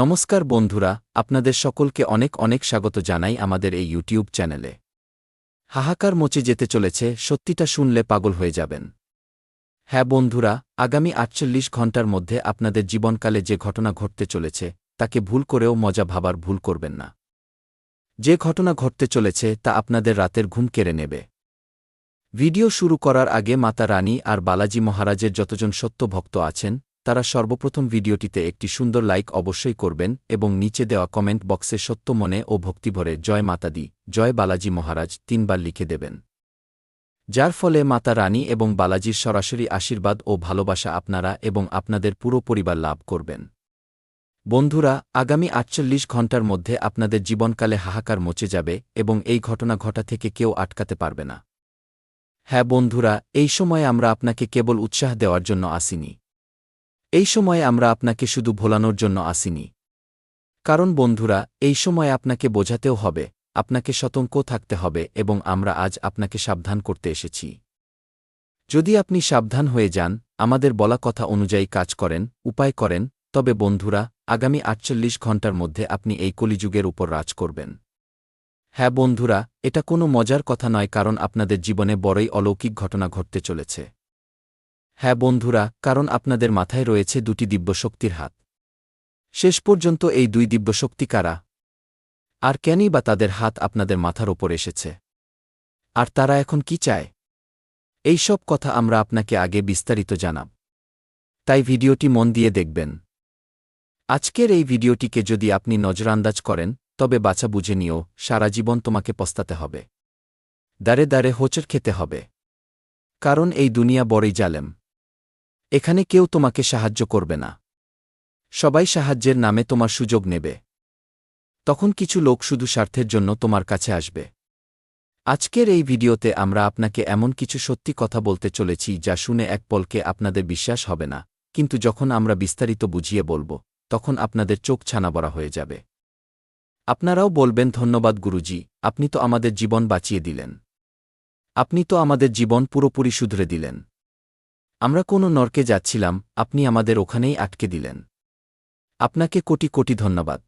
নমস্কার বন্ধুরা, আপনাদের সকলকে অনেক অনেক স্বাগত জানাই আমাদের এই ইউটিউব চ্যানেলে। হাহাকার মচে যেতে চলেছে, সত্যিটা শুনলে পাগল হয়ে যাবেন। হ্যাঁ বন্ধুরা, আগামী ৪৮ ঘণ্টার মধ্যে আপনাদের জীবনকালে যে ঘটনা ঘটতে চলেছে তাকে ভুল করেও মজা ভাবার ভুল করবেন না। যে ঘটনা ঘটতে চলেছে তা আপনাদের রাতের ঘুম কেড়ে নেবে। ভিডিও শুরু করার আগে মাতা রানী আর বালাজি মহারাজের যতজন সত্য ভক্ত আছেন তারা সর্বপ্রথম ভিডিওটিতে একটি সুন্দর লাইক অবশ্যই করবেন এবং নিচে দেওয়া কমেন্ট বক্সে সত্য মনে ও ভক্তিভরে জয় মাতাদি, জয় বালাজি মহারাজ ৩ বার লিখে দেবেন, যার ফলে মাতা রানী এবং বালাজির সরাসরি আশীর্বাদ ও ভালোবাসা আপনারা এবং আপনাদের পুরো পরিবার লাভ করবেন। বন্ধুরা, আগামী ৪৮ ঘণ্টার মধ্যে আপনাদের জীবনকালে হাহাকার মচে যাবে এবং এই ঘটনা ঘটা থেকে কেউ আটকাতে পারবে না। হ্যাঁ বন্ধুরা, এই সময়ে আমরা আপনাকে কেবল উৎসাহ দেওয়ার জন্য আসিনি। এই সময়ে আমরা আপনাকে শুধু ভোলানোর জন্য আসিনি। কারণ বন্ধুরা, এই সময় আপনাকে বোঝাতেও হবে, আপনাকে সতর্ক থাকতে হবে এবং আমরা আজ আপনাকে সাবধান করতে এসেছি। যদি আপনি সাবধান হয়ে যান, আমাদের বলা কথা অনুযায়ী কাজ করেন, উপায় করেন, তবে বন্ধুরা, আগামী ৪৮ ঘণ্টার মধ্যে আপনি এই কলিযুগের উপর রাজ করবেন। হ্যাঁ বন্ধুরা, এটা কোনো মজার কথা নয়, কারণ আপনাদের জীবনে বড়ই অলৌকিক ঘটনা ঘটতে চলেছে। হ্যাঁ বন্ধুরা, কারণ আপনাদের মাথায় রয়েছে দুটি দিব্যশক্তির হাত। শেষ পর্যন্ত এই দুই দিব্যশক্তি কারা? আর কেনই বা তাদের হাত আপনাদের মাথার ওপর এসেছে? আর তারা এখন কি চায়? এই সব কথা আমরা আপনাকে আগে বিস্তারিত জানাব। তাই ভিডিওটি মন দিয়ে দেখবেন। আজকের এই ভিডিওটিকে যদি আপনি নজরান্দাজ করেন, তবে বাছা বুঝে নিও, সারা জীবন তোমাকে পস্তাতে হবে। দাঁড়ে দাঁড়ে হোঁচট খেতে হবে। কারণ এই দুনিয়া বড়ই জালেম। এখানে কেউ তোমাকে সাহায্য করবে না। সবাই সাহায্যের নামে তোমার সুযোগ নেবে। তখন কিছু লোক শুধু স্বার্থের জন্য তোমার কাছে আসবে। আজকের এই ভিডিওতে আমরা আপনাকে এমন কিছু সত্যি কথা বলতে চলেছি যা শুনে এক পলকে আপনাদের বিশ্বাস হবে না, কিন্তু যখন আমরা বিস্তারিত বুঝিয়ে বলব, তখন আপনাদের চোখ ছানাবড়া হয়ে যাবে। আপনারাও বলবেন, ধন্যবাদ গুরুজি, আপনি তো আমাদের জীবন বাঁচিয়ে দিলেন। আপনি তো আমাদের জীবন পুরোপুরি শুধরে দিলেন। আমরা কোনো নরকে যাচ্ছিলাম, আপনি আমাদের ওখানেই আটকে দিলেন। আপনাকে কোটি কোটি ধন্যবাদ।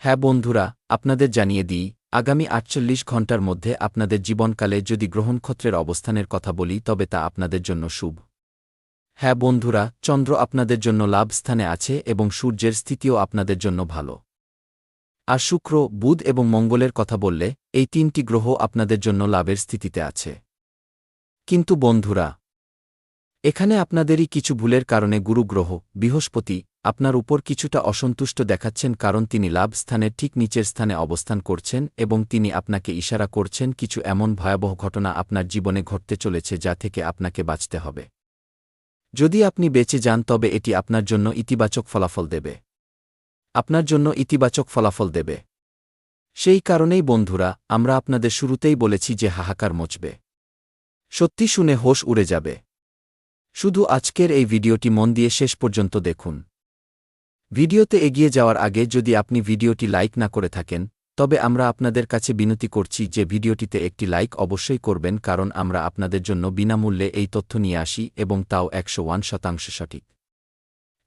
হ্যাঁ বন্ধুরা, আপনাদের জানিয়ে দিই, আগামী ৪৮ ঘণ্টার মধ্যে আপনাদের জীবনকালে যদি গ্রহনক্ষত্রের অবস্থানের কথা বলি তবে তা আপনাদের জন্য শুভ। হ্যাঁ বন্ধুরা, চন্দ্র আপনাদের জন্য লাভ স্থানে আছে এবং সূর্যের স্থিতিও আপনাদের জন্য ভালো। আর শুক্র, বুধ এবং মঙ্গলের কথা বললে এই ৩টি গ্রহ আপনাদের জন্য লাভের স্থিতিতে আছে। কিন্তু বন্ধুরা, এখানে আপনাদেরই কিছু ভুলের কারণে গুরু গ্রহ, বৃহস্পতি, আপনার উপর কিছুটা অসন্তুষ্ট দেখাচ্ছেন, কারণ তিনি লাভ স্থানের ঠিক নিচের স্থানে অবস্থান করছেন এবং তিনি আপনাকে ইশারা করছেন কিছু এমন ভয়াবহ ঘটনা আপনার জীবনে ঘটতে চলেছে যা থেকে আপনাকে বাঁচতে হবে। যদি আপনি বেঁচে যান তবে এটি আপনার জন্য ইতিবাচক ফলাফল দেবে। আপনার জন্য ইতিবাচক ফলাফল দেবে। সেই কারণেই বন্ধুরা, আমরা আপনাদের শুরুতেই বলেছি যে হাহাকার মচবে। সত্যি শুনে হোশ উড়ে যাবে। শুধু আজকের এই ভিডিওটি মন দিয়ে শেষ পর্যন্ত দেখুন। ভিডিওতে এগিয়ে যাওয়ার আগে যদি আপনি ভিডিওটি লাইক না করে থাকেন, তবে আমরা আপনাদের কাছে বিনতি করছি যে ভিডিওটিতে একটি লাইক অবশ্যই করবেন, কারণ আমরা আপনাদের জন্য বিনামূল্যে এই তথ্য নিয়ে আসি এবং তাও ১০১% সঠিক।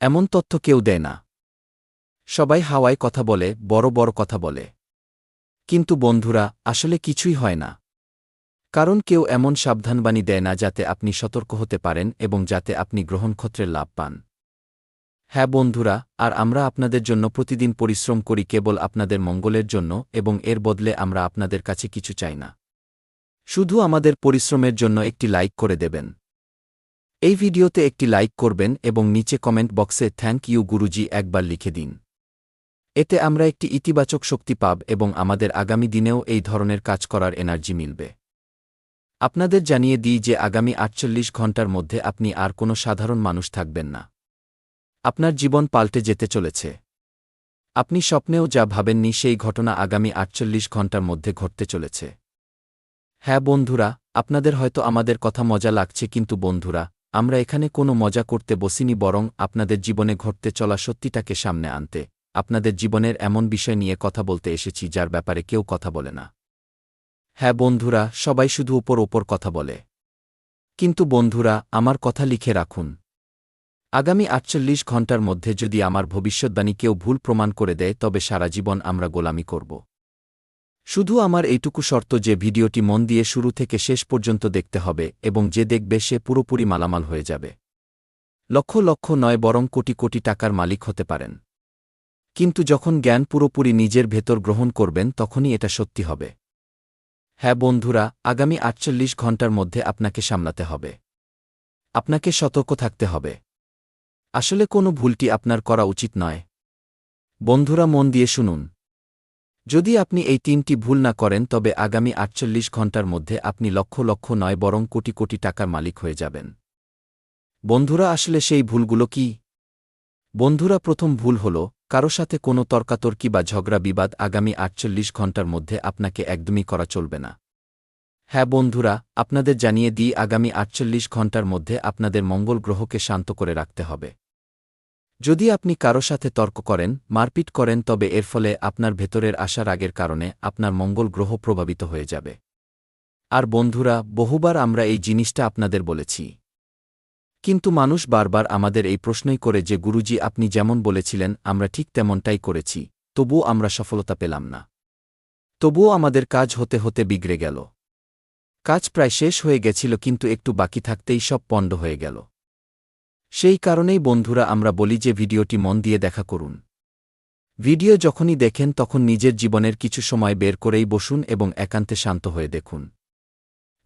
এমন তথ্য কেউ দেয় না। সবাই হাওয়ায় কথা বলে, বড় বড় কথা বলে। কিন্তু বন্ধুরা, আসলে কিছুই হয় না। কারণ কেউ এমন সাবধানবাণী দেয় না যাতে আপনি সতর্ক হতে পারেন এবং যাতে আপনি গ্রহনক্ষত্রের লাভ পান। হ্যাঁ বন্ধুরা, আর আমরা আপনাদের জন্য প্রতিদিন পরিশ্রম করি কেবল আপনাদের মঙ্গলের জন্য এবং এর বদলে আমরা আপনাদের কাছে কিছু চাই না। শুধু আমাদের পরিশ্রমের জন্য একটি লাইক করে দেবেন। এই ভিডিওতে একটি লাইক করবেন এবং নিচে কমেন্ট বক্সে থ্যাংক ইউ গুরুজি একবার লিখে দিন। এতে আমরা একটি ইতিবাচক শক্তি পাব এবং আমাদের আগামী দিনেও এই ধরনের কাজ করার এনার্জি মিলবে। আপনাদের জানিয়ে দিই যে আগামী ৪৮ ঘণ্টার মধ্যে আপনি আর কোনো সাধারণ মানুষ থাকবেন না। আপনার জীবন পাল্টে যেতে চলেছে। আপনি স্বপ্নেও যা ভাবেননি সেই ঘটনা আগামী ৪৮ ঘণ্টার মধ্যে ঘটতে চলেছে। হ্যাঁ বন্ধুরা, আপনাদের হয়তো আমাদের কথা মজা লাগছে, কিন্তু বন্ধুরা, আমরা এখানে কোনো মজা করতে বসিনি, বরং আপনাদের জীবনে ঘটতে চলা সত্যিটাকে সামনে আনতে, আপনাদের জীবনের এমন বিষয় নিয়ে কথা বলতে এসেছি যার ব্যাপারে কেউ কথা বলে না। হ্যাঁ বন্ধুরা, সবাই শুধু ওপর ওপর কথা বলে। কিন্তু বন্ধুরা, আমার কথা লিখে রাখুন। আগামী ৪৮ ঘণ্টার মধ্যে যদি আমার ভবিষ্যদ্বাণী কেউ ভুল প্রমাণ করে দেয় তবে সারা জীবন আমরা গোলামি করব। শুধু আমার এইটুকু শর্ত যে ভিডিওটি মন দিয়ে শুরু থেকে শেষ পর্যন্ত দেখতে হবে এবং যে দেখবে সে পুরোপুরি মালামাল হয়ে যাবে। লক্ষ লক্ষ নয় বরং কোটি কোটি টাকার মালিক হতে পারেন। কিন্তু যখন জ্ঞান পুরোপুরি নিজের ভেতর গ্রহণ করবেন তখনই এটা সত্যি হবে। হ্যাঁ বন্ধুরা, আগামী ৪৮ ঘণ্টার মধ্যে আপনাকে সামলাতে হবে। আপনাকে সতর্ক থাকতে হবে। আসলে কোনো ভুলটি আপনার করা উচিত নয়। বন্ধুরা মন দিয়ে শুনুন। যদি আপনি এই ৩টি ভুল না করেন তবে আগামী ৪৮ ঘণ্টার মধ্যে আপনি লক্ষ লক্ষ নয় বরং কোটি কোটি টাকার মালিক হয়ে যাবেন। বন্ধুরা আসলে সেই ভুলগুলো কি? বন্ধুরা প্রথম ভুল হল কারো সাথে কোনো তর্কাতর্কি বা ঝগড়া বিবাদ আগামী ৪৮ ঘণ্টার মধ্যে আপনাকে একদমই করা চলবে না। হ্যাঁ বন্ধুরা, আপনাদের জানিয়ে দিই আগামী ৪৮ ঘণ্টার মধ্যে আপনাদের মঙ্গল গ্রহকে শান্ত করে রাখতে হবে। যদি আপনি কারো সাথে তর্ক করেন, মারপিট করেন তবে এর ফলে আপনার ভেতরের আশা রাগের কারণে আপনার মঙ্গল গ্রহ প্রভাবিত হয়ে যাবে। আর বন্ধুরা, বহুবার আমরা এই জিনিসটা আপনাদের বলেছি। কিন্তু মানুষ বারবার আমাদের এই প্রশ্নই করে যে গুরুজি আপনি যেমন বলেছিলেন আমরা ঠিক তেমনটাই করেছি, তবুও আমরা সফলতা পেলাম না। তবুও আমাদের কাজ হতে হতে বিগড়ে গেল। কাজ প্রায় শেষ হয়ে গেছিল কিন্তু একটু বাকি থাকতেই সব পণ্ড হয়ে গেল। সেই কারণেই বন্ধুরা আমরা বলি যে ভিডিওটি মন দিয়ে দেখা করুন। ভিডিও যখনই দেখেন তখন নিজের জীবনের কিছু সময় বের করেই বসুন এবং একান্তে শান্ত হয়ে দেখুন।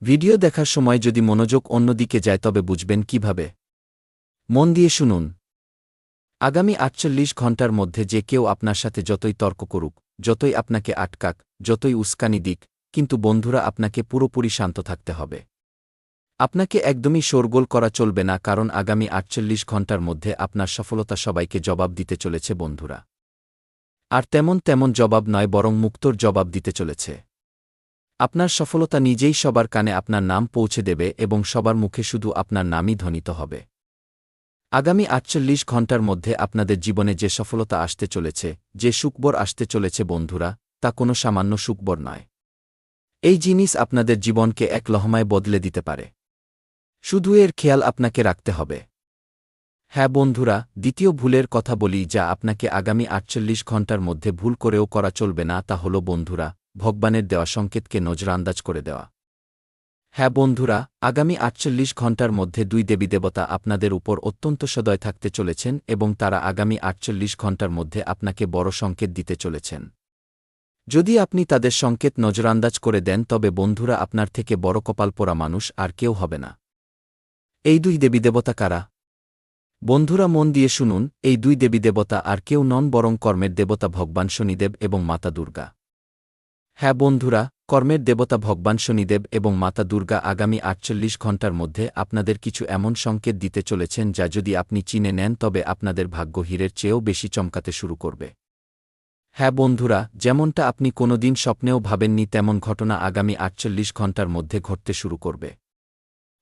ভিডিও দেখার সময় যদি মনোযোগ অন্যদিকে যায় তবে বুঝবেন কিভাবে। মন দিয়ে শুনুন। আগামী ৪৮ ঘণ্টার মধ্যে যে কেউ আপনার সাথে যতই তর্ক করুক, যতই আপনাকে আটকাক, যতই উস্কানি দিক, কিন্তু বন্ধুরা আপনাকে পুরোপুরি শান্ত থাকতে হবে। আপনাকে একদমই শোরগোল করা চলবে না, কারণ আগামী ৪৮ ঘণ্টার মধ্যে আপনার সফলতা সবাইকে জবাব দিতে চলেছে বন্ধুরা। আর তেমন জবাব নয় বরং মুক্তর জবাব দিতে চলেছে। আপনার সফলতা নিজেই সবার কানে আপনার নাম পৌঁছে দেবে এবং সবার মুখে শুধু আপনার নামই ধ্বনিত হবে। আগামী ৪৮ ঘণ্টার মধ্যে আপনাদের জীবনে যে সফলতা আসতে চলেছে, যে সুখবর আসতে চলেছে বন্ধুরা, তা কোনো সামান্য সুখবর নয়। এই জিনিস আপনাদের জীবনকে এক লহমায় বদলে দিতে পারে। শুধু এর খেয়াল আপনাকে রাখতে হবে। হ্যাঁ বন্ধুরা, দ্বিতীয় ভুলের কথা বলি যা আপনাকে আগামী ৪৮ ঘণ্টার মধ্যে ভুল করেও করা চলবে না, তা হল বন্ধুরা ভগবানের দেওয়া সংকেতকে নজরান্দাজ করে দেওয়া। হ্যাঁ বন্ধুরা, আগামী ৪৮ ঘণ্টার মধ্যে ২ দেবীদেবতা আপনাদের উপর অত্যন্ত সদয় থাকতে চলেছেন এবং তারা আগামী ৪৮ ঘণ্টার মধ্যে আপনাকে বড় সংকেত দিতে চলেছেন। যদি আপনি তাদের সংকেত নজরান্দাজ করে দেন তবে বন্ধুরা আপনার থেকে বড় কপাল পোড়া মানুষ আর কেউ হবে না। এই ২ দেবীদেবতা কারা? বন্ধুরা মন দিয়ে শুনুন, এই ২ দেবীদেবতা আর কেউ নন বরং কর্মের দেবতা ভগবান শনিদেব এবং মাতা দুর্গা। হ্যাঁ বন্ধুরা, কর্মের দেবতা ভগবান শনিদেব এবং মাতা দুর্গা আগামী ৪৮ ঘণ্টার মধ্যে আপনাদের কিছু এমন সংকেত দিতে চলেছেন যা যদি আপনি চিনে নেন তবে আপনাদের ভাগ্য হীরের চেয়েও বেশি চমকাতে শুরু করবে। হ্যাঁ বন্ধুরা, যেমনটা আপনি কোনোদিন স্বপ্নেও ভাবেননি তেমন ঘটনা আগামী ৪৮ ঘণ্টার মধ্যে ঘটতে শুরু করবে।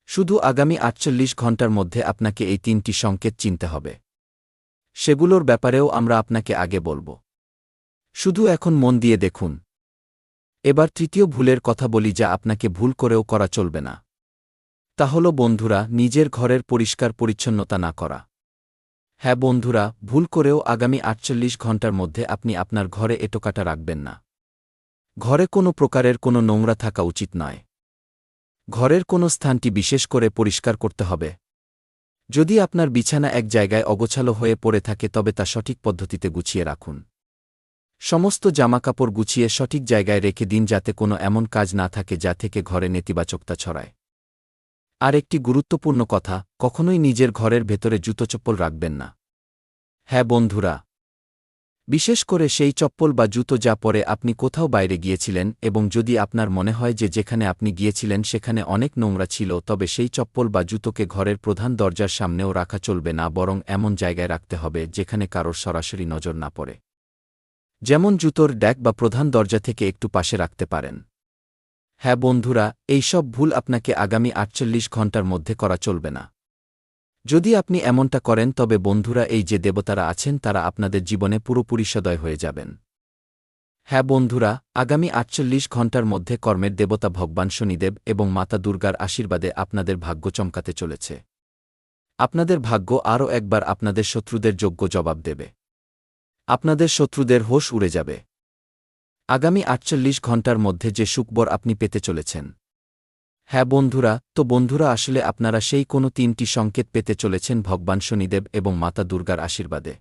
শুধু আগামী ৪৮ ঘণ্টার মধ্যে আপনাকে এই ৩টি সংকেত চিনতে হবে। সেগুলোর ব্যাপারেও আমরা আপনাকে আগে বলব। শুধু এখন মন দিয়ে দেখুন। এবার তৃতীয় ভুলের কথা বলি যা আপনাকে ভুল করেও করা চলবে না। তা হল বন্ধুরা নিজের ঘরের পরিষ্কার পরিচ্ছন্নতা না করা। হ্যাঁ বন্ধুরা, ভুল করেও আগামী ৪৮ ঘণ্টার মধ্যে আপনি আপনার ঘরে এঁটোকাটা রাখবেন না। ঘরে কোনো প্রকারের কোনো নোংরা থাকা উচিত নয়। ঘরের কোনো স্থানটি বিশেষ করে পরিষ্কার করতে হবে। যদি আপনার বিছানা এক জায়গায় অগোছালো হয়ে পড়ে থাকে তবে তা সঠিক পদ্ধতিতে গুছিয়ে রাখুন। সমস্ত জামাকাপড় গুছিয়ে সঠিক জায়গায় রেখে দিন যাতে কোনো এমন কাজ না থাকে যা থেকে ঘরে নেতিবাচকতা ছড়ায়। আর একটি গুরুত্বপূর্ণ কথা, কখনোই নিজের ঘরের ভেতরে জুতো চপ্পল রাখবেন না। হ্যাঁ বন্ধুরা, বিশেষ করে সেই চপ্পল বা জুতো যা পরে আপনি কোথাও বাইরে গিয়েছিলেন এবং যদি আপনার মনে হয় যে যেখানে আপনি গিয়েছিলেন সেখানে অনেক নোংরা ছিল তবে সেই চপ্পল বা জুতোকে ঘরের প্রধান দরজার সামনেও রাখা চলবে না, বরং এমন জায়গায় রাখতে হবে যেখানে কারোর সরাসরি নজর না পড়ে। যেমন জুতোর ড্যাক বা প্রধান দরজা থেকে একটু পাশে রাখতে পারেন। হ্যাঁ বন্ধুরা, এই সব ভুল আপনাকে আগামী ৪৮ ঘণ্টার মধ্যে করা চলবে না। যদি আপনি এমনটা করেন তবে বন্ধুরা এই যে দেবতারা আছেন তারা আপনাদের জীবনে পুরোপুরি সদয় হয়ে যাবেন। হ্যাঁ বন্ধুরা, আগামী ৪৮ ঘণ্টার মধ্যে কর্মের দেবতা ভগবান শনিদেব এবং মাতা দুর্গার আশীর্বাদে আপনাদের ভাগ্য চমকাতে চলেছে। আপনাদের ভাগ্য আরও একবার আপনাদের শত্রুদের যোগ্য জবাব দেবে। আপনাদের শত্রুদের হোশ উড়ে যাবে। আগামী ৪৮ ঘণ্টার মধ্যে যে সুখবর আপনি পেতে চলেছেন। হ্যাঁ বন্ধুরা, আসলে আপনারা সেই কোনো ৩টি সংকেত পেতে চলেছেন ভগবান শনিদেব এবং মাতা দুর্গার আশীর্বাদে।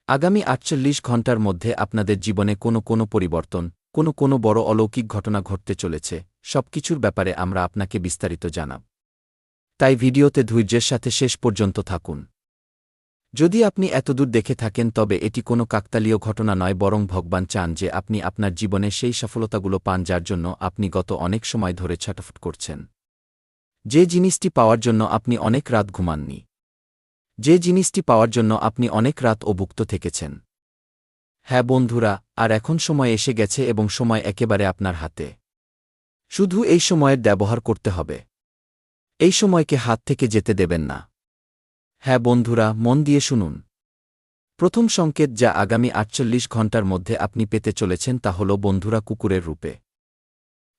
আগামী ৪৮ ঘণ্টার মধ্যে আপনাদের জীবনে কোনো পরিবর্তন, কোনো বড় অলৌকিক ঘটনা ঘটতে চলেছে, সবকিছুর ব্যাপারে আমরা আপনাকে বিস্তারিত জানাব। তাই ভিডিওতে ধৈর্যের সাথে শেষ পর্যন্ত থাকুন। যদি আপনি এতদূর দেখে থাকেন তবে এটি কোনো কাকতালীয় ঘটনা নয়, বরং ভগবান চান যে আপনি আপনার জীবনে সেই সফলতাগুলো পান যার জন্য আপনি গত অনেক সময় ধরে ছটফট করছেন। যে জিনিসটি পাওয়ার জন্য আপনি অনেক রাত ঘুমাননি। যে জিনিসটি পাওয়ার জন্য আপনি অনেক রাত অভুক্ত থেকেছেন। হ্যাঁ বন্ধুরা, আর এখন সময় এসে গেছে এবং সময় একেবারে আপনার হাতে। শুধু এই সময়ের ব্যবহার করতে হবে। এই সময়কে হাত থেকে যেতে দেবেন না। হ্যাঁ বন্ধুরা, মন দিয়ে শুনুন। প্রথম সংকেত যা আগামী ৪৮ ঘণ্টার মধ্যে আপনি পেতে চলেছেন তা হল বন্ধুরা কুকুরের রূপে।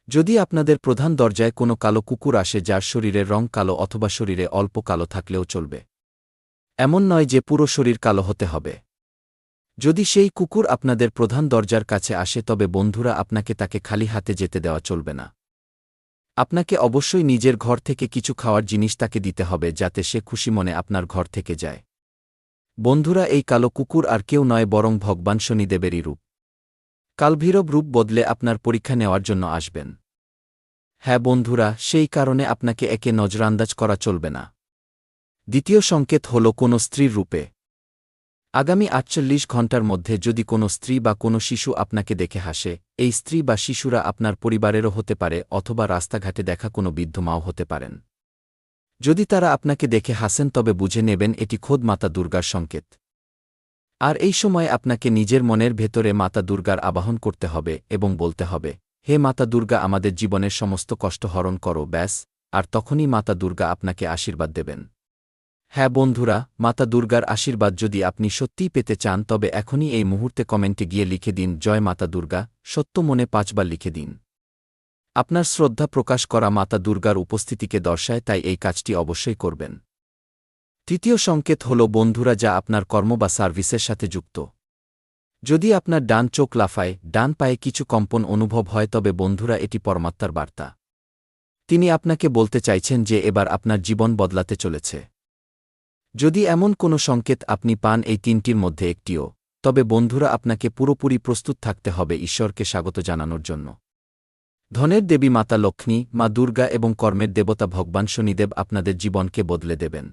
যদি আপনাদের প্রধান দরজায় কোনো কালো কুকুর আসে যার শরীরের রং কালো অথবা শরীরে অল্প কালো থাকলেও চলবে। এমন নয় যে পুরো শরীর কালো হতে হবে। যদি সেই কুকুর আপনাদের প্রধান দরজার কাছে আসে তবে বন্ধুরা আপনাকে তাকে খালি হাতে যেতে দেওয়া চলবে না। আপনাকে অবশ্যই নিজের ঘর থেকে কিছু খাওয়ার জিনিস তাকে দিতে হবে যাতে সে খুশি মনে আপনার ঘর থেকে যায়। বন্ধুরা, এই কালো কুকুর আর কেউ নয় বরং ভগবান শনিদেবেরই রূপ। কালভৈরব রূপ বদলে আপনার পরীক্ষা নেওয়ার জন্য আসবেন। হ্যাঁ বন্ধুরা, সেই কারণে আপনাকে একে নজরান্দাজ করা চলবে না। দ্বিতীয় সংকেত হল কোনো স্ত্রীর রূপে। আগামী ৪৮ ঘণ্টার মধ্যে যদি কোনো স্ত্রী বা কোনো শিশু আপনাকে দেখে হাসে, এই স্ত্রী বা শিশুরা আপনার পরিবারেরও হতে পারে অথবা রাস্তাঘাটে দেখা কোনো বৃদ্ধ মাও হতে পারেন। যদি তারা আপনাকে দেখে হাসেন তবে বুঝে নেবেন এটি খোদ মাতা দুর্গার সংকেত। আর এই সময় আপনাকে নিজের মনের ভেতরে মাতা দুর্গার আবাহন করতে হবে এবং বলতে হবে, হে মাতা দুর্গা, আমাদের জীবনের সমস্ত কষ্ট হরণ করো, ব্যাস। আর তখনই মাতা দুর্গা আপনাকে আশীর্বাদ দেবেন। হ্যাঁ বন্ধুরা, মাতা দুর্গার আশীর্বাদ যদি আপনি সত্যিই পেতে চান তবে এখনই এই মুহূর্তে কমেন্টে গিয়ে লিখে দিন, জয় মাতা দুর্গা, সত্য মনে ৫ বার লিখে দিন। আপনার শ্রদ্ধা প্রকাশ করা মাতা দুর্গার উপস্থিতিকে দর্শায়, তাই এই কাজটি অবশ্যই করবেন। তৃতীয় সংকেত হল বন্ধুরা যা আপনার কর্ম বা সার্ভিসের সাথে যুক্ত। যদি আপনার ডান চোখ লাফায়, ডান পায়ে কিছু কম্পন অনুভব হয় তবে বন্ধুরা এটি পরমাত্মার বার্তা। তিনি আপনাকে বলতে চাইছেন যে এবার আপনার জীবন বদলাতে চলেছে। যদি এমন কোনো সংকেত আপনি পান এই তিনটির মধ্যে একটিও, তবে বন্ধুরা আপনাকে পুরোপুরি প্রস্তুত থাকতে হবে ঈশ্বরকে স্বাগত জানানোর জন্য। ধনের দেবী মাতা লক্ষ্মী, মা দুর্গা এবং কর্মের দেবতা ভগবান শনিদেব আপনাদের জীবনকে বদলে দেবেন।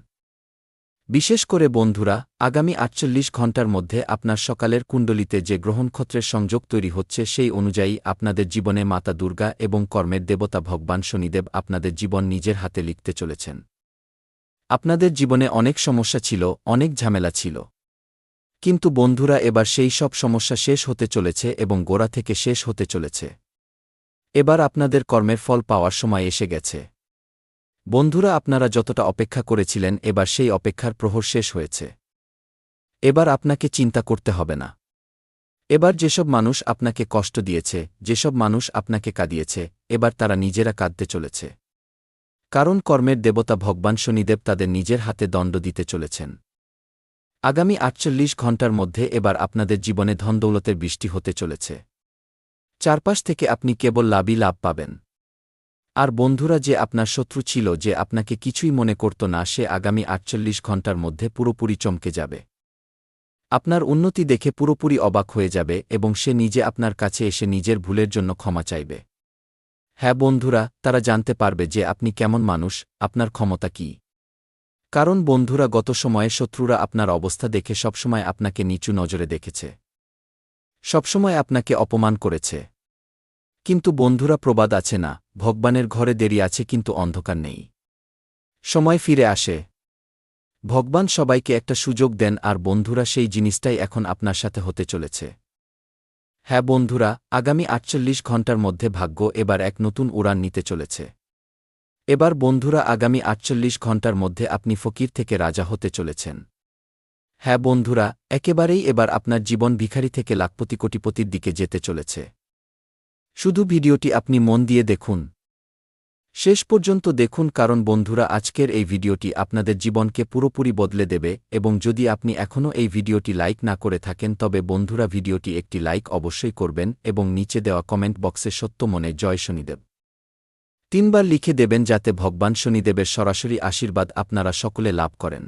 বিশেষ করে বন্ধুরা, আগামী ৪৮ ঘণ্টার মধ্যে আপনার সকালের কুণ্ডলিতে যে গ্রহনক্ষত্রের সংযোগ তৈরি হচ্ছে সেই অনুযায়ী আপনাদের জীবনে মাতা দুর্গা এবং কর্মের দেবতা ভগবান শনিদেব আপনাদের জীবন নিজের হাতে লিখতে চলেছেন। আপনাদের জীবনে অনেক সমস্যা ছিল, অনেক ঝামেলা ছিল। কিন্তু বন্ধুরা এবার সেই সব সমস্যা শেষ হতে চলেছে এবং গোড়া থেকে শেষ হতে চলেছে। এবার আপনাদের কর্মের ফল পাওয়ার সময় এসে গেছে। বন্ধুরা, আপনারা যতটা অপেক্ষা করেছিলেন এবার সেই অপেক্ষার প্রহর শেষ হয়েছে। এবার আপনাকে চিন্তা করতে হবে না। এবার যেসব মানুষ আপনাকে কষ্ট দিয়েছে, যেসব মানুষ আপনাকে কাঁদিয়েছে, এবার তারা নিজেরা কাঁদতে চলেছে। কারণ কর্মের দেবতা ভগবান শনিদেব তাদের নিজের হাতে দণ্ড দিতে চলেছেন। আগামী ৪৮ ঘণ্টার মধ্যে এবার আপনাদের জীবনে ধনদৌলতের বৃষ্টি হতে চলেছে। চারপাশ থেকে আপনি কেবল লাভই লাভ পাবেন। আর বন্ধুরা, যে আপনার শত্রু ছিল, যে আপনাকে কিছুই মনে করত না, সে আগামী ৪৮ ঘণ্টার মধ্যে পুরোপুরি চমকে যাবে। আপনার উন্নতি দেখে পুরোপুরি অবাক হয়ে যাবে এবং সে নিজে আপনার কাছে এসে নিজের ভুলের জন্য ক্ষমা চাইবে। হ্যাঁ বন্ধুরা, তারা জানতে পারবে যে আপনি কেমন মানুষ, আপনার ক্ষমতা কী। কারণ বন্ধুরা, গত সময়ে শত্রুরা আপনার অবস্থা দেখে সবসময় আপনাকে নিচু নজরে দেখেছে, সবসময় আপনাকে অপমান করেছে। কিন্তু বন্ধুরা, প্রবাদ আছে না, ভগবানের ঘরে দেরি আছে কিন্তু অন্ধকার নেই। সময় ফিরে আসে। ভগবান সবাইকে একটা সুযোগ দেন, আর বন্ধুরা সেই জিনিসটাই এখন আপনার সাথে হতে চলেছে। হ্যাঁ বন্ধুরা, আগামী ৪৮ ঘণ্টার মধ্যে ভাগ্য এবার এক নতুন উড়ান নিতে চলেছে। এবার বন্ধুরা, আগামী ৪৮ ঘণ্টার মধ্যে আপনি ফকির থেকে রাজা হতে চলেছেন। হ্যাঁ বন্ধুরা, একেবারেই এবার আপনার জীবন ভিখারি থেকে লাখপতি কোটিপতির দিকে যেতে চলেছে। শুধু ভিডিওটি আপনি মন দিয়ে দেখুন। শেষ পর্যন্ত দেখুন কারণ বন্ধুরা আজকের এই ভিডিওটি আপনাদের জীবনকে পুরোপুরি বদলে দেবে এবং যদি আপনি এখনও এই ভিডিওটি লাইক না করে থাকেন তবে বন্ধুরা ভিডিওটি একটি লাইক অবশ্যই করবেন এবং নিচে দেওয়া কমেন্ট বক্সে সত্য মনে জয় শনিদেব 3 বার লিখে দেবেন যাতে ভগবান শনিদেবের সরাসরি আশীর্বাদ আপনারা সকলে লাভ করেন।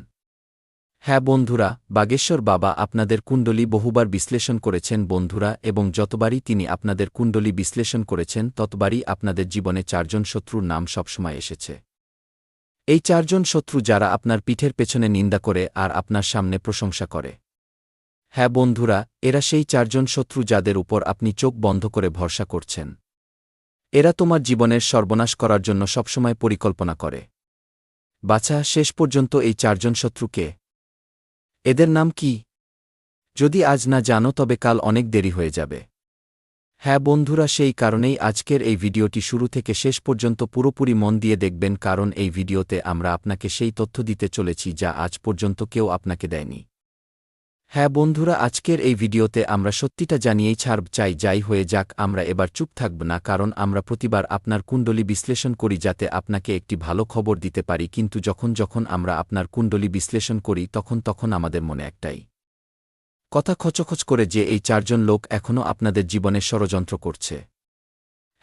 হ্যাঁ বন্ধুরা, বাগেশ্বর বাবা আপনাদের কুণ্ডলী বহুবার বিশ্লেষণ করেছেন বন্ধুরা এবং যতবারই তিনি আপনাদের কুণ্ডলী বিশ্লেষণ করেছেন ততবারই আপনাদের জীবনে 4 জন শত্রুর নাম সবসময় এসেছে। এই 4 জন শত্রু যারা আপনার পিঠের পেছনে নিন্দা করে আর আপনার সামনে প্রশংসা করে। হ্যাঁ বন্ধুরা, এরা সেই 4 জন শত্রু যাদের উপর আপনি চোখ বন্ধ করে ভরসা করছেন। এরা তোমার জীবনের সর্বনাশ করার জন্য সবসময় পরিকল্পনা করে। বাছা, শেষ পর্যন্ত এই 4 জন শত্রুকে এদের নাম কি? যদি আজ না জানো তবে কাল অনেক দেরি হয়ে যাবে। হ্যাঁ বন্ধুরা, সেই কারণেই আজকের এই ভিডিওটি শুরু থেকে শেষ পর্যন্ত পুরোপুরি মন দিয়ে দেখবেন কারণ এই ভিডিওতে আমরা আপনাকে সেই তথ্য দিতে চলেছি যা আজ পর্যন্ত কেউ আপনাকে দেয়নি। হ্যাঁ বন্ধুরা, আজকের এই ভিডিওতে আমরা সত্যিটা জানিয়েই ছাড়ব চাই যাই হয়ে যাক আমরা এবার চুপ থাকব না কারণ আমরা প্রতিবার আপনার কুণ্ডলী বিশ্লেষণ করি যাতে আপনাকে একটি ভালো খবর দিতে পারি কিন্তু যখন আমরা আপনার কুণ্ডলী বিশ্লেষণ করি তখন আমাদের মনে একটাই কথা খচখচ করে যে এই 4 জন লোক এখনও আপনাদের জীবনে ষড়যন্ত্র করছে।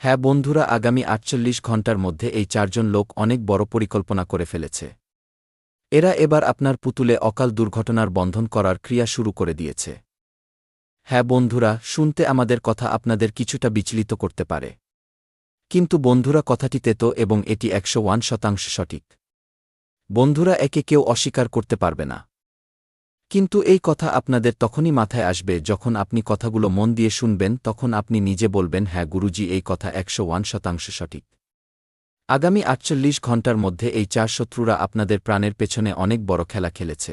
হ্যাঁ বন্ধুরা, আগামী 48 ঘণ্টার মধ্যে এই 4 জন লোক অনেক বড় পরিকল্পনা করে ফেলেছে। এরা এবার আপনার পুতুলে অকাল দুর্ঘটনার বন্ধন করার ক্রিয়া শুরু করে দিয়েছে। হ্যাঁ বন্ধুরা, শুনতে আমাদের কথা আপনাদের কিছুটা বিচলিত করতে পারে কিন্তু বন্ধুরা কথাটি তেতো এবং এটি 101% সঠিক। বন্ধুরা, একে কেউ অস্বীকার করতে পারবে না। কিন্তু এই কথা আপনাদের তখনই মাথায় আসবে যখন আপনি কথাগুলো মন দিয়ে শুনবেন তখন আপনি নিজে বলবেন হ্যাঁ গুরুজি, এই কথা 101% সঠিক। আগামী 48 ঘণ্টার মধ্যে এই 4 শত্রুরা আপনাদের প্রাণের পেছনে অনেক বড় খেলা খেলেছে।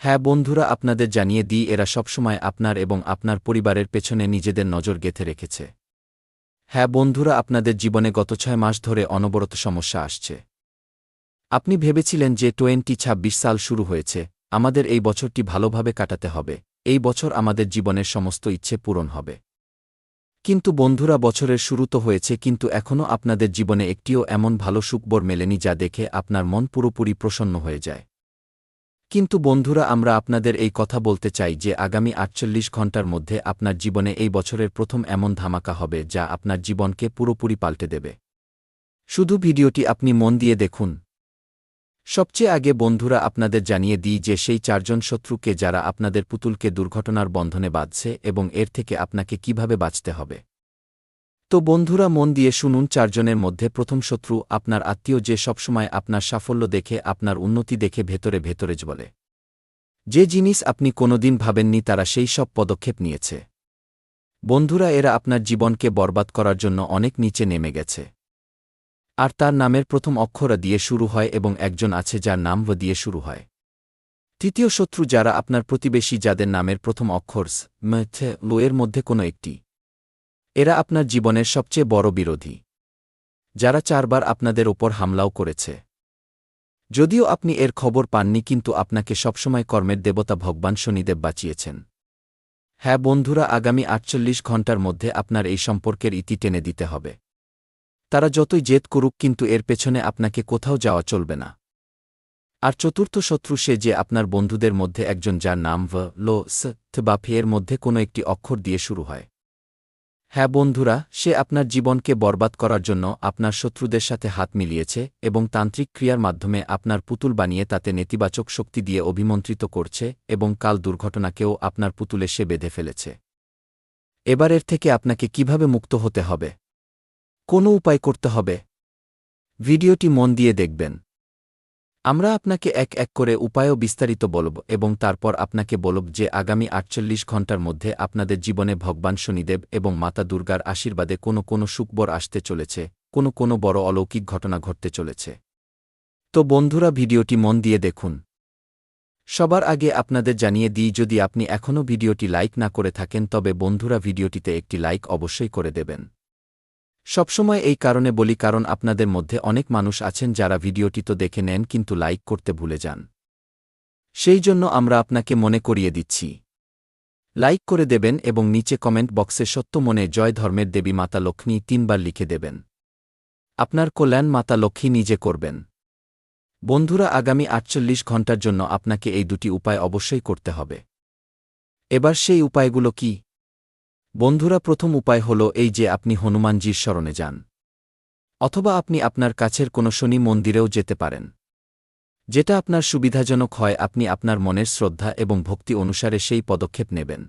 হ্যাঁ বন্ধুরা, আপনাদের জানিয়ে দিই এরা সবসময় আপনার এবং আপনার পরিবারের পেছনে নিজেদের নজর গেঁথে রেখেছে। হ্যাঁ বন্ধুরা, আপনাদের জীবনে গত 6 মাস ধরে অনবরত সমস্যা আসছে। আপনি ভেবেছিলেন যে 2026 সাল শুরু হয়েছে, আমাদের এই বছরটি ভালোভাবে কাটাতে হবে, এই বছর আমাদের জীবনের সমস্ত ইচ্ছে পূরণ হবে। কিন্তু বন্ধুরা, বছরের শুরু তো হয়েছে কিন্তু এখনও আপনাদের জীবনে একটিও এমন ভালো সুখবর মেলেনি যা দেখে আপনার মন পুরোপুরি প্রসন্ন হয়ে যায়। কিন্তু বন্ধুরা, আমরা আপনাদের এই কথা বলতে চাই যে আগামী 48 ঘণ্টার মধ্যে আপনার জীবনে এই বছরের প্রথম এমন ধামাকা হবে যা আপনার জীবনকে পুরোপুরি পাল্টে দেবে। শুধু ভিডিওটি আপনি মন দিয়ে দেখুন। সবচেয়ে আগে বন্ধুরা আপনাদের জানিয়ে দিই যে সেই 4 জন শত্রুকে যারা আপনাদের পুতুলকে দুর্ঘটনার বন্ধনে বাঁধছে এবং এর থেকে আপনাকে কিভাবে বাঁচতে হবে। তো বন্ধুরা মন দিয়ে শুনুন, 4 জনের মধ্যে প্রথম শত্রু আপনার আত্মীয় যে সবসময় আপনার সাফল্য দেখে আপনার উন্নতি দেখে ভেতরে বলে। যে জিনিস আপনি কোনোদিন ভাবেননি তারা সেই সব পদক্ষেপ নিয়েছে। বন্ধুরা, এরা আপনার জীবনকে বরবাদ করার জন্য অনেক নিচে নেমে গেছে। আর তার নামের প্রথম অক্ষর দিয়ে শুরু হয় এবং একজন আছে যার নাম ভ দিয়ে শুরু হয়। তৃতীয় শত্রু যারা আপনার প্রতিবেশী যাদের নামের প্রথম অক্ষর স, ম, থ, ল এর মধ্যে কোনো একটি। এরা আপনার জীবনের সবচেয়ে বড় বিরোধী, যারা 4 বার আপনাদের ওপর হামলাও করেছে। যদিও আপনি এর খবর পাননি কিন্তু আপনাকে সবসময় কর্মের দেবতা ভগবান শনিদেব বাঁচিয়েছেন। হ্যাঁ বন্ধুরা, আগামী 48 ঘণ্টার মধ্যে আপনার এই সম্পর্কের ইতি টেনে দিতে হবে। তারা যতই জেদ করুক কিন্তু এর পেছনে আপনাকে কোথাও যাওয়া চলবে না। আর চতুর্থ শত্রু সে যে আপনার বন্ধুদের মধ্যে একজন যার নাম ভ, ল, স, থ বা ফ এর মধ্যে কোনো একটি অক্ষর দিয়ে শুরু হয়। হ্যাঁ বন্ধুরা, সে আপনার জীবনকে বরবাদ করার জন্য আপনার শত্রুদের সাথে হাত মিলিয়েছে এবং তান্ত্রিক ক্রিয়ার মাধ্যমে আপনার পুতুল বানিয়ে তাতে নেতিবাচক শক্তি দিয়ে অভিমন্ত্রিত করছে এবং কাল দুর্ঘটনাকেও আপনার পুতুলে সে বেঁধে ফেলেছে। এবারের থেকে আপনাকে কিভাবে মুক্ত হতে হবে, কোনো উপায় করতে হবে, ভিডিওটি মন দিয়ে দেখবেন। আমরা আপনাকে এক এক করে উপায়ও বিস্তারিত বলব এবং তারপর আপনাকে বলব যে আগামী 48 ঘণ্টার মধ্যে আপনাদের জীবনে ভগবান শনিদেব এবং মাতা দুর্গার আশীর্বাদে কোনো সুখবর আসতে চলেছে, কোনো বড় অলৌকিক ঘটনা ঘটতে চলেছে। তো বন্ধুরা, ভিডিওটি মন দিয়ে দেখুন। সবার আগে আপনাদের জানিয়ে দিই যদি আপনি এখনও ভিডিওটি লাইক না করে থাকেন তবে বন্ধুরা ভিডিওটিতে একটি লাইক অবশ্যই করে দেবেন। সবসময় এই কারণে বলি কারণ আপনাদের মধ্যে অনেক মানুষ আছেন যারা ভিডিওটি তো দেখে নেন কিন্তু লাইক করতে ভুলে যান। সেই জন্য আমরা আপনাকে মনে করিয়ে দিচ্ছি, লাইক করে দেবেন এবং নিচে কমেন্ট বক্সে সত্য মনে জয় ধর্মের দেবী মাতা লক্ষ্মী 3 বার লিখে দেবেন। আপনার কল্যাণ মাতা লক্ষ্মী নিজে করবেন। বন্ধুরা, আগামী ৪৮ ঘণ্টার জন্য আপনাকে এই দুটি উপায় অবশ্যই করতে হবে। এবার সেই উপায়গুলো কি? বন্ধুরা, প্রথম উপায় হল এই যে আপনি হনুমানজির শরণে যান। অথবা আপনি আপনার কাছের কোনো শনি মন্দিরেও যেতে পারেন। যেটা আপনার সুবিধাজনক হয়, আপনি আপনার মনের শ্রদ্ধা এবং ভক্তি অনুসারে সেই পদক্ষেপ নেবেন।